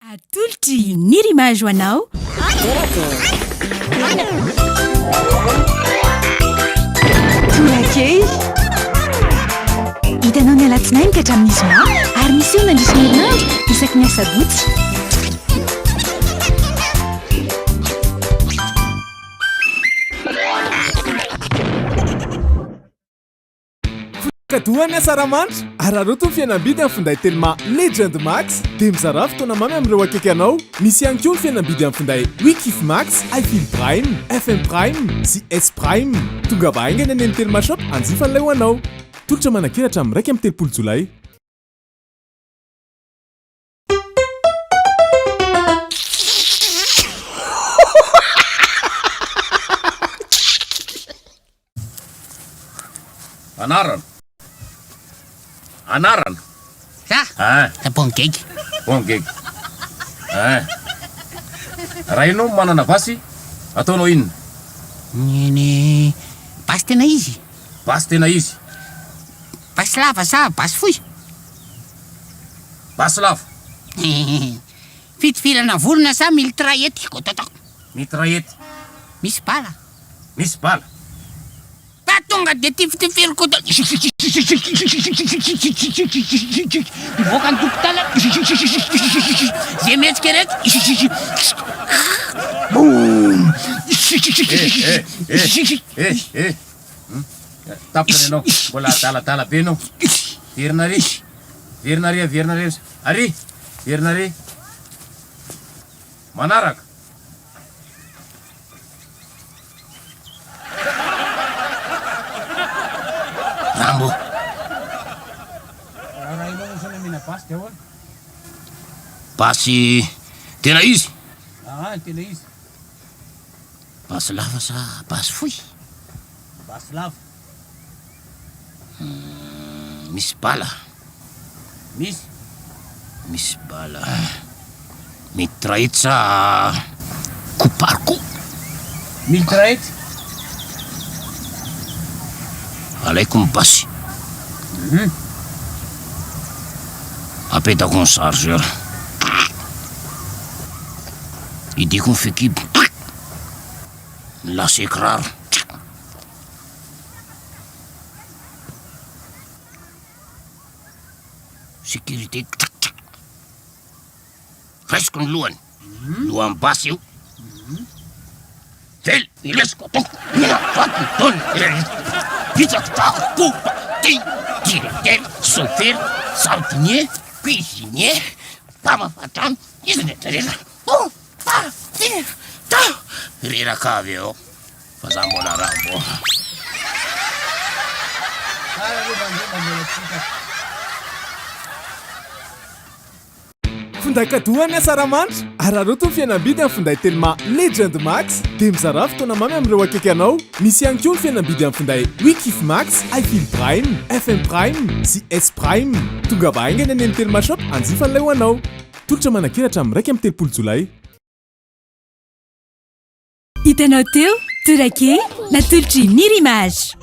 Atolotry ny rimage ho anao. Torak'Hehy. Hitanao ny alatsinainy ka hatramin'ny zoma ary misy eo nandrisy ny herinandro isaky ny asabotsy. Kadohany asaramanitra ary aroto ny fianambidy amin'ny finday telma Legend Max dia mizara fotoana mamy amin'ireo akaiky anao. Misy ihany koa ny fianambidy amin'ny finday Wikif Max, iFeel Prime, FM Prime sy S Prime. Tonga vahaingana any amin'ny telma shop anjifan'ilay ho anao. Tolotra manakiratra amin'ny 1 Jolay. Anarana. Bongeg. Raha ianao manana basy, ataonao inona? Ny basy tena izy. Basy tena izy. Basy lava sa basy fohy? Basy lava. Fitifilana vorona sa mitraety. Mitraety. Misy bala. Misy bala. Tonga de tifiriko mivoaka ny tokotala zay mihetsika reky boum tapany anao mbola adaladala be anao. Verina ry ary verina ry manaraka. Rambo. Basy tena izy. Tena izy. Basy lava sa basy fohy? Basy lava. Misy bala. Misy bala. Mitraety sa kopariko. Mitraety. Alaiko ny basy. Apetako ny chargeur. Idiko ny fekibo. Lase kiraro. Sécurité. Raisiko ny lohany. Lohany basy io. Tel, ilesiko atoko. Mina vato ny tony. Bitsako tako popa. Directeur, chauffeur, jardinier, cuisinier, mpamafatrano, izy netrarera. Reraka avy eo. Fa za mbola rambo. Finday kadohany asaramanitra ary aroto ny fianambidy amin'ny finday telma Legend Max dia mizara fotoana mamy amin'ireo akaiky anao. Misy ihany koa ny fianambidy amin'ny finday Wikif Max, iFeel Prime, FM Prime sy S Prime. Tonga vahaingana any amin'ny telma shop anjifan'ilay ho anao. Tolotra manakiratra amin'ny 1 Jolay. Hitanao teo Torak'Hehy natolotry ny rimage.